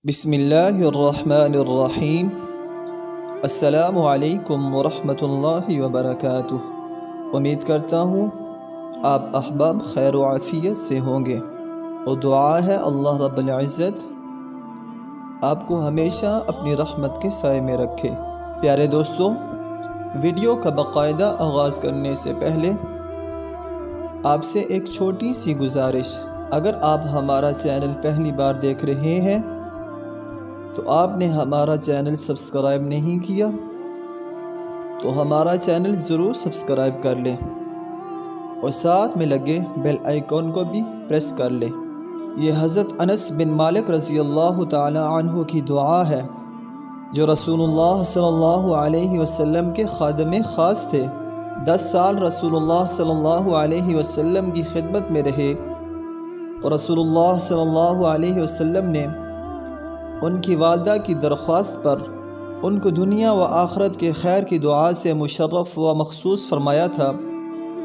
بسم اللہ الرحمن الرحیم۔ السلام علیکم ورحمۃ اللہ وبرکاتہ۔ امید کرتا ہوں آپ احباب خیر و عافیت سے ہوں گے، اور دعا ہے اللہ رب العزت آپ کو ہمیشہ اپنی رحمت کے سائے میں رکھے۔ پیارے دوستو، ویڈیو کا باقاعدہ آغاز کرنے سے پہلے آپ سے ایک چھوٹی سی گزارش۔ اگر آپ ہمارا چینل پہلی بار دیکھ رہے ہیں تو آپ نے ہمارا چینل سبسکرائب نہیں کیا تو ہمارا چینل ضرور سبسکرائب کر لیں، اور ساتھ میں لگے بیل آئیکن کو بھی پریس کر لیں۔ یہ حضرت انس بن مالک رضی اللہ تعالی عنہ کی دعا ہے، جو رسول اللہ صلی اللہ علیہ وسلم کے خادم خاص تھے۔ 10 سال رسول اللہ صلی اللہ علیہ وسلم کی خدمت میں رہے، اور رسول اللہ صلی اللہ علیہ وسلم نے ان کی والدہ کی درخواست پر ان کو دنیا و آخرت کے خیر کی دعا سے مشرف و مخصوص فرمایا تھا،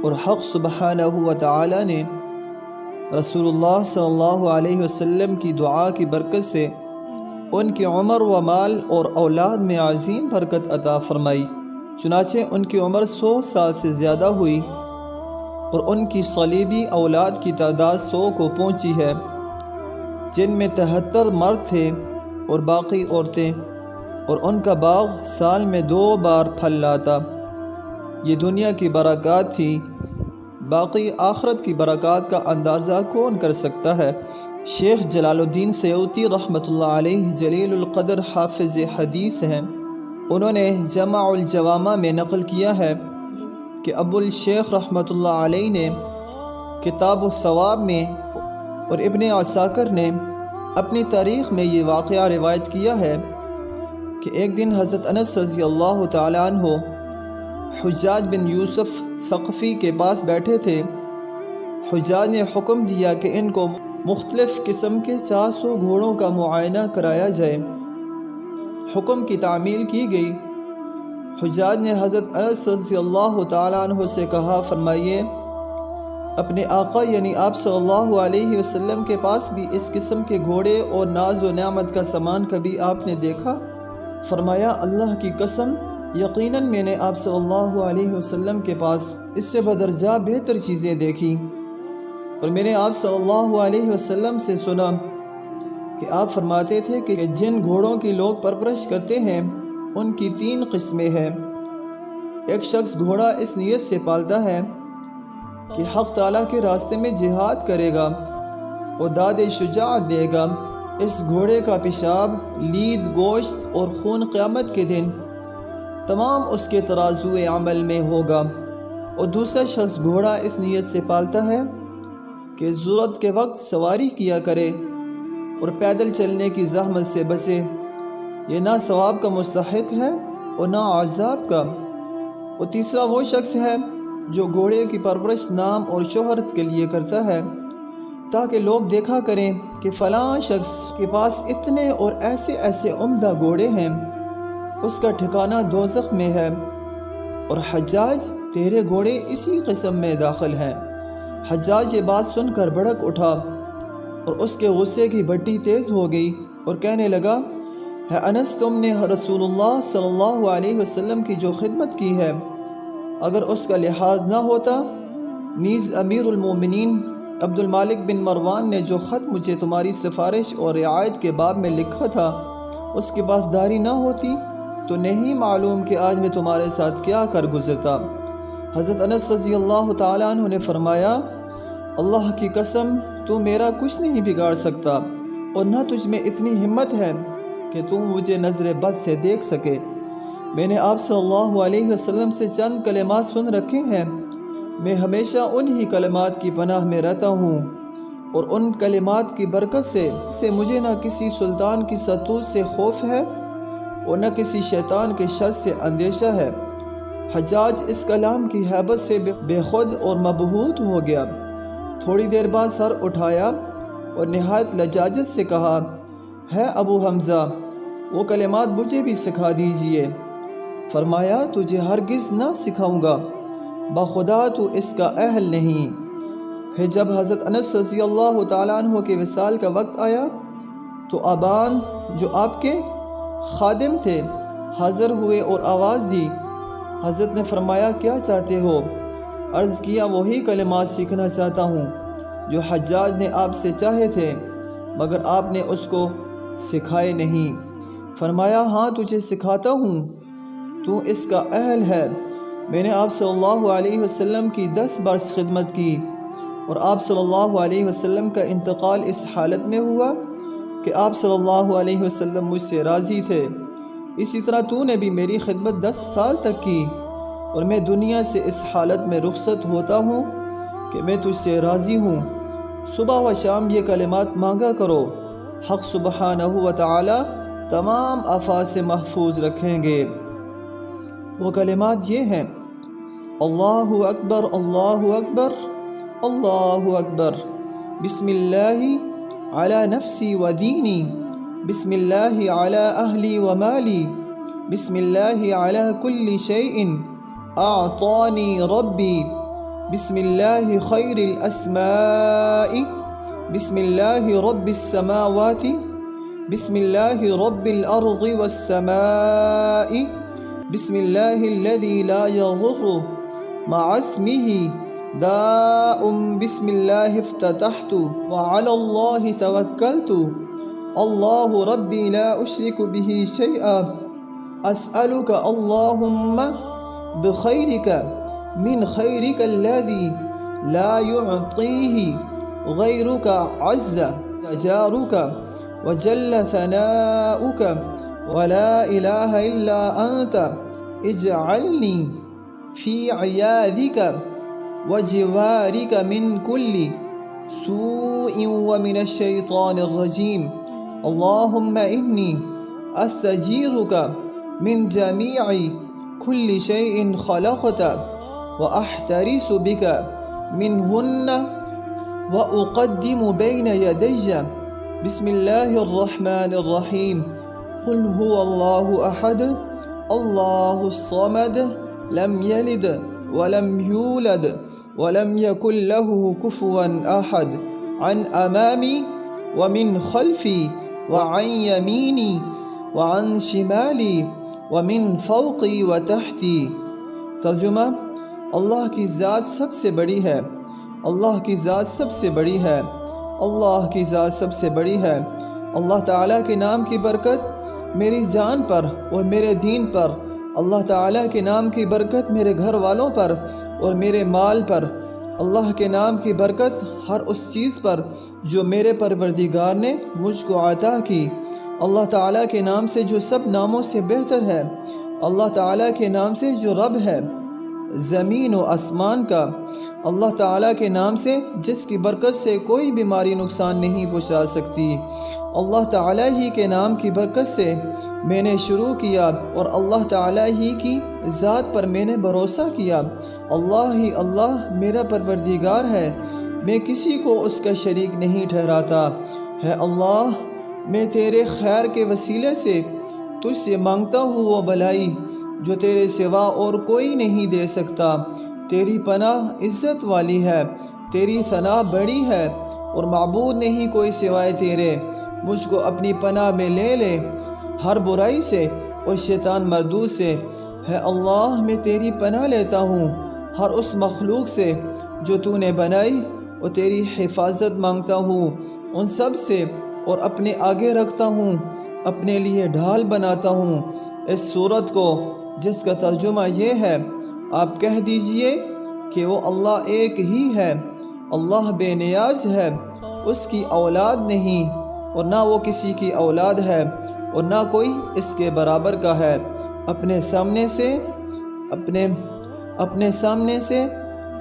اور حق سبحانہ و تعالی نے رسول اللہ صلی اللہ علیہ وسلم کی دعا کی برکت سے ان کی عمر و مال اور اولاد میں عظیم برکت عطا فرمائی۔ چنانچہ ان کی عمر 100 سال سے زیادہ ہوئی، اور ان کی صلیبی اولاد کی تعداد 100 کو پہنچی ہے، جن میں 73 مرد تھے اور باقی عورتیں، اور ان کا باغ سال میں 2 بار پھل لاتا۔ یہ دنیا کی برکات تھی، باقی آخرت کی برکات کا اندازہ کون کر سکتا ہے؟ شیخ جلال الدین سیوطی رحمۃ اللہ علیہ جلیل القدر حافظ حدیث ہیں۔ انہوں نے جمع الجوامع میں نقل کیا ہے کہ ابو الشیخ رحمۃ اللہ علیہ نے کتاب الثواب میں اور ابن عساکر نے اپنی تاریخ میں یہ واقعہ روایت کیا ہے کہ ایک دن حضرت انس رضی اللہ تعالی عنہ حجاج بن یوسف ثقفی کے پاس بیٹھے تھے۔ حجاج نے حکم دیا کہ ان کو مختلف قسم کے 400 گھوڑوں کا معائنہ کرایا جائے۔ حکم کی تعمیل کی گئی۔ حجاج نے حضرت انس رضی اللہ تعالی عنہ سے کہا، فرمائیے اپنے آقا یعنی آپ صلی اللہ علیہ وسلم کے پاس بھی اس قسم کے گھوڑے اور ناز و نعمت کا سامان کبھی آپ نے دیکھا؟ فرمایا، اللہ کی قسم، یقیناً میں نے آپ صلی اللہ علیہ وسلم کے پاس اس سے بدرجہ بہتر چیزیں دیکھی، اور میں نے آپ صلی اللہ علیہ وسلم سے سنا کہ آپ فرماتے تھے کہ جن گھوڑوں کی لوگ پرورش کرتے ہیں ان کی 3 قسمیں ہیں۔ ایک شخص گھوڑا اس نیت سے پالتا ہے کہ حق تعالیٰ کے راستے میں جہاد کرے گا اور داد شجاعت دے گا۔ اس گھوڑے کا پیشاب، لید، گوشت اور خون قیامت کے دن تمام اس کے ترازو عمل میں ہوگا۔ اور دوسرا شخص گھوڑا اس نیت سے پالتا ہے کہ ضرورت کے وقت سواری کیا کرے اور پیدل چلنے کی زحمت سے بچے۔ یہ نہ ثواب کا مستحق ہے اور نہ عذاب کا۔ اور تیسرا وہ شخص ہے جو گھوڑے کی پرورش نام اور شہرت کے لیے کرتا ہے، تاکہ لوگ دیکھا کریں کہ فلاں شخص کے پاس اتنے اور ایسے ایسے عمدہ گھوڑے ہیں، اس کا ٹھکانہ دوزخ میں ہے، اور حجاج تیرے گھوڑے اسی قسم میں داخل ہیں۔ حجاج یہ بات سن کر بھڑک اٹھا، اور اس کے غصے کی بھٹی تیز ہو گئی، اور کہنے لگا، ہے انس، تم نے رسول اللہ صلی اللہ علیہ وسلم کی جو خدمت کی ہے، اگر اس کا لحاظ نہ ہوتا، نیز امیر المومنین عبد المالک بن مروان نے جو خط مجھے تمہاری سفارش اور رعایت کے باب میں لکھا تھا اس کے پاس داری نہ ہوتی، تو نہیں معلوم کہ آج میں تمہارے ساتھ کیا کر گزرتا۔ حضرت انس رضی اللہ تعالیٰ عنہ نے فرمایا، اللہ کی قسم، تو میرا کچھ نہیں بگاڑ سکتا، اور نہ تجھ میں اتنی ہمت ہے کہ تم مجھے نظر بد سے دیکھ سکے۔ میں نے آپ صلی اللہ علیہ وسلم سے چند کلمات سن رکھے ہیں، میں ہمیشہ انہی کلمات کی پناہ میں رہتا ہوں، اور ان کلمات کی برکت سے مجھے نہ کسی سلطان کی سطوت سے خوف ہے اور نہ کسی شیطان کے شر سے اندیشہ ہے۔ حجاج اس کلام کی ہیبت سے بے خود اور مبہوت ہو گیا۔ تھوڑی دیر بعد سر اٹھایا اور نہایت لجاجت سے کہا، ہے ابو حمزہ، وہ کلمات مجھے بھی سکھا دیجئے۔ فرمایا، تجھے ہرگز نہ سکھاؤں گا، بخدا تو اس کا اہل نہیں۔ پھر جب حضرت انس رضی اللہ تعالیٰ عنہ کے وصال کا وقت آیا تو ابان جو آپ کے خادم تھے حاضر ہوئے اور آواز دی۔ حضرت نے فرمایا کیا چاہتے ہو؟ عرض کیا وہی کلمات سیکھنا چاہتا ہوں جو حجاج نے آپ سے چاہے تھے مگر آپ نے اس کو سکھائے نہیں۔ فرمایا ہاں تجھے سکھاتا ہوں، تو اس کا اہل ہے۔ میں نے آپ صلی اللہ علیہ وسلم کی 10 برس خدمت کی اور آپ صلی اللہ علیہ وسلم کا انتقال اس حالت میں ہوا کہ آپ صلی اللہ علیہ وسلم مجھ سے راضی تھے۔ اسی طرح تو نے بھی میری خدمت 10 سال تک کی اور میں دنیا سے اس حالت میں رخصت ہوتا ہوں کہ میں تجھ سے راضی ہوں۔ صبح و شام یہ کلمات مانگا کرو، حق سبحانہ و تعالی تمام آفات سے محفوظ رکھیں گے۔ وہ کلمات یہ ہیں: اللہ اکبر اللہ اکبر اللہ اکبر، بسم اللہ علی نفسی و دینی، بسم اللہ علی اہلی و مالی، بسم اللہ علی کل شیء اعطانی ربی، بسم اللہ خیر الاسماء، بسم اللہ رب السماوات، بسم اللہ رب الارض والسماء، بسم اللہ الذي لا يضر مع اسمه داء، بسم اللہ افتتحت وعلى اللہ توکلت، اللہ ربی لا اشرک به شیئا، اسألک اللہم بخیرک من خیرک الذی لا يعطیہ غیرک عز جارک وجل ثناؤک ولا الہ الا انت، اجعلنی فی عیادک وجوارک من کل سوء ومن الشیطان الرجیم، اللہم انی استجیرک من جمیع کل شیء خلقت واحترس بک منہن واقدم بین یدی، بسم اللہ الرحمن الرحیم، قل هو اللہ احد اللہ الصمد لم یلد ولم یولد ولم یکن له کفوا احد، عن امامی ومن خلفی وعن یمینی وعن شمالی ومن فوقی وتحتی۔ ترجمہ: اللہ کی ذات سب سے بڑی ہے، اللہ کی ذات سب سے بڑی ہے، اللہ کی ذات سب سے بڑی ہے۔ اللہ تعالیٰ کے نام کی برکت میری جان پر اور میرے دین پر، اللہ تعالیٰ کے نام کی برکت میرے گھر والوں پر اور میرے مال پر، اللہ کے نام کی برکت ہر اس چیز پر جو میرے پروردگار نے مجھ کو عطا کی، اللہ تعالیٰ کے نام سے جو سب ناموں سے بہتر ہے، اللہ تعالیٰ کے نام سے جو رب ہے زمین و آسمان کا، اللہ تعالیٰ کے نام سے جس کی برکت سے کوئی بیماری نقصان نہیں پہنچا سکتی، اللہ تعالیٰ ہی کے نام کی برکت سے میں نے شروع کیا اور اللہ تعالیٰ ہی کی ذات پر میں نے بھروسہ کیا، اللہ ہی اللہ میرا پروردگار ہے، میں کسی کو اس کا شریک نہیں ٹھہراتا، ہے اللہ میں تیرے خیر کے وسیلے سے تجھ سے مانگتا ہوں وہ بھلائی جو تیرے سوا اور کوئی نہیں دے سکتا، تیری پناہ عزت والی ہے، تیری ثنا بڑی ہے اور معبود نہیں کوئی سوائے تیرے، مجھ کو اپنی پناہ میں لے لے ہر برائی سے اور شیطان مردود سے، ہے اللہ میں تیری پناہ لیتا ہوں ہر اس مخلوق سے جو تو نے بنائی اور تیری حفاظت مانگتا ہوں ان سب سے، اور اپنے آگے رکھتا ہوں، اپنے لیے ڈھال بناتا ہوں اس صورت کو جس کا ترجمہ یہ ہے، آپ کہہ دیجئے کہ وہ اللہ ایک ہی ہے، اللہ بے نیاز ہے، اس کی اولاد نہیں اور نہ وہ کسی کی اولاد ہے اور نہ کوئی اس کے برابر کا ہے، اپنے سامنے سے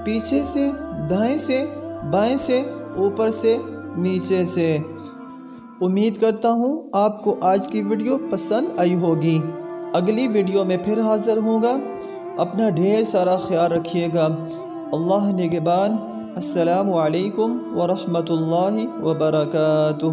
پیچھے سے دائیں سے بائیں سے اوپر سے نیچے سے۔ امید کرتا ہوں آپ کو آج کی ویڈیو پسند آئی ہوگی، اگلی ویڈیو میں پھر حاضر ہوں گا، اپنا ڈھیر سارا خیال رکھیے گا، اللہ نگہبان، السلام علیکم ورحمۃ اللہ وبرکاتہ۔